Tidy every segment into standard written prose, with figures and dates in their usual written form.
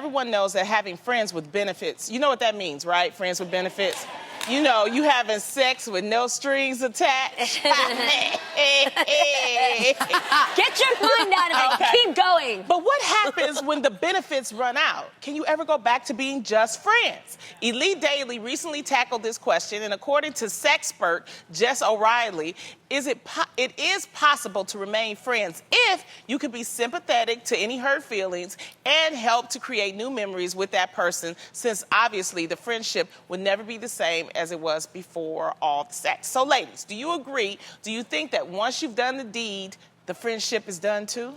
everyone knows that having friends with benefits, you know what that means, right? Friends with benefits. You know, you having sex with no strings attached. Get your mind out of it. Okay. Keep going. But what happens when the benefits run out? Can you ever go back to being just friends? Elite Daily recently tackled this question, and according to sexpert Jess O'Reilly, it is possible to remain friends if you can be sympathetic to any hurt feelings and help to create new memories with that person, since obviously the friendship would never be the same as it was before all the sex. So ladies, do you agree? Do you think that once you've done the deed, the friendship is done too?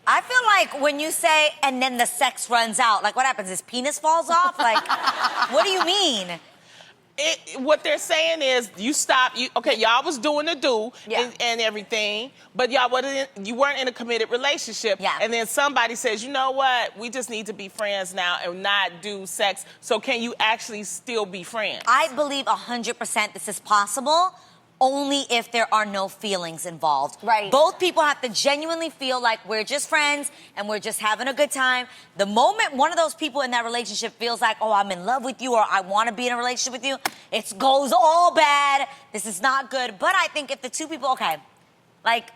I feel like when you say, and then the sex runs out, like what happens? His penis falls off? Like, what do you mean? What they're saying is you stop. Y'all was doing the do and everything, but you weren't in a committed relationship. Yeah. And then somebody says, you know what? We just need to be friends now and not do sex. So can you actually still be friends? I believe 100% this is possible, only if there are no feelings involved. Right. Both people have to genuinely feel like we're just friends and we're just having a good time. The moment one of those people in that relationship feels like, oh, I'm in love with you or I want to be in a relationship with you, it goes all bad. This is not good. But I think if the two people, like,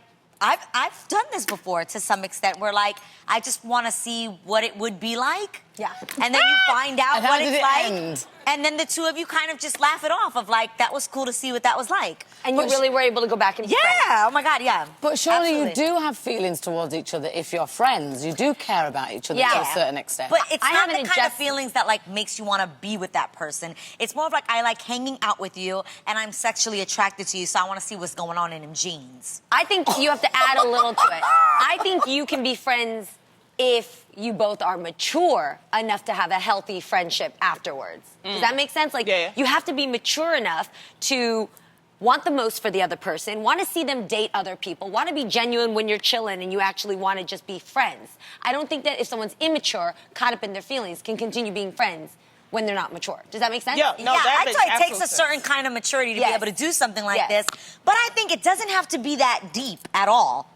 I've done this before to some extent where, like, I just want to see what it would be like. Yeah. And then you find out And how what did it's it like. end? And then the two of you kind of just laugh it off of, like, that was cool to see what that was like. And you really were able to go back and be friends. Yeah, oh my God, yeah. But surely Absolutely. you do have feelings towards each other if you're friends. You do care about each other to a certain extent. But it's I not haven't the kind of feelings that, like, makes you want to be with that person. It's more of like, I like hanging out with you and I'm sexually attracted to you, so I want to see what's going on in them jeans. I think you have to add a little to it. I think you can be friends if you both are mature enough to have a healthy friendship afterwards. Does that make sense? Like, you have to be mature enough to want the most for the other person, want to see them date other people, want to be genuine when you're chilling and you actually want to just be friends. I don't think that if someone's immature, caught up in their feelings, can continue being friends when they're not mature. Does that make sense? Yeah, no, that I'd makes say it takes absolute a certain sense. kind of maturity to be able to do something like Yes. this. But I think it doesn't have to be that deep at all.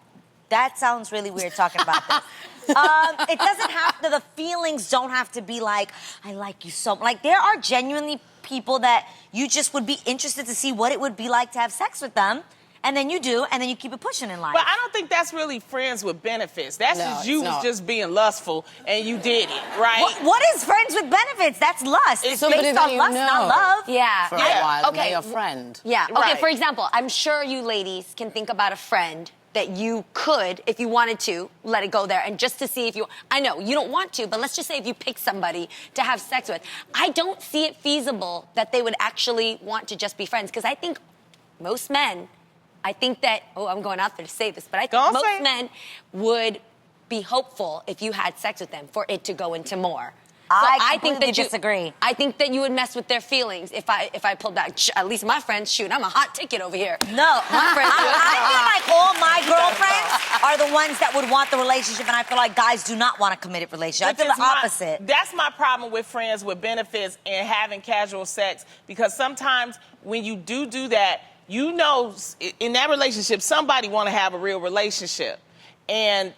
That sounds really weird talking about this. It doesn't have to, the feelings don't have to be like, I like you so much. Like, there are genuinely people that you just would be interested to see what it would be like to have sex with them. And then you do, and then you keep it pushing in life. But I don't think that's really friends with benefits. That's No, just you it's was not. just being lustful and you did it, right? What is friends with benefits? That's lust. It's somebody based that on you lust, know not love. Yeah. for a Yeah. while, and Okay. they're your friend. Yeah. Okay, Right. for example, I'm sure you ladies can think about a friend that you could, if you wanted to, let it go there. And just to see if you, I know you don't want to, but let's just say if you pick somebody to have sex with, I don't see it feasible that they would actually want to just be friends. Because I think most men, I think that, oh, I'm going out there to say this, but I think Don't say most it. men would be hopeful if you had sex with them for it to go into more. I completely disagree. I think that you would mess with their feelings if I pulled back. At least my friends, shoot, I'm a hot ticket over here. No, My friends do it. I feel like all my girlfriends are the ones that would want the relationship, and I feel like guys do not want a committed relationship. I feel the opposite. That's my problem with friends with benefits and having casual sex, because sometimes when you do that, you know, in that relationship, somebody want to have a real relationship. And,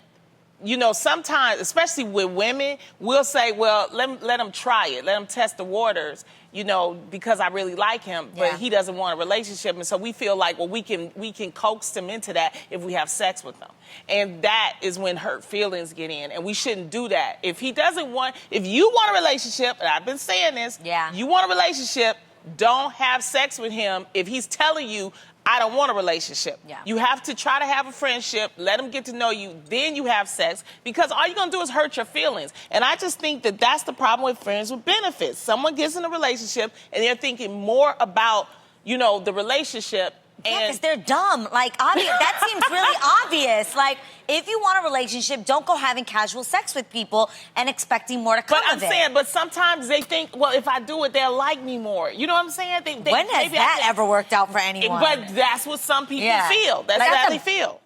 you know, sometimes, especially with women, we'll say, well, let him try it. Let him test the waters, you know, because I really like him, but he doesn't want a relationship. And so we feel like, well, we can coax him into that if we have sex with him. And that is when hurt feelings get in. And we shouldn't do that. If he doesn't want, if you want a relationship, and I've been saying this, you want a relationship, don't have sex with him if he's telling you, I don't want a relationship. You have to try to have a friendship, let him get to know you, then you have sex, because all you're going to do is hurt your feelings. And I just think that that's the problem with friends with benefits. Someone gets in a relationship and they're thinking more about, you know, the relationship. Yeah, because they're dumb. Like, obvious. That seems really obvious. Like, if you want a relationship, don't go having casual sex with people and expecting more to come But I'm of it. saying, but sometimes they think, well, if I do it, they'll like me more. You know what I'm saying? When has that ever worked out for anyone? But that's what some people feel. That's Like, how that's they feel.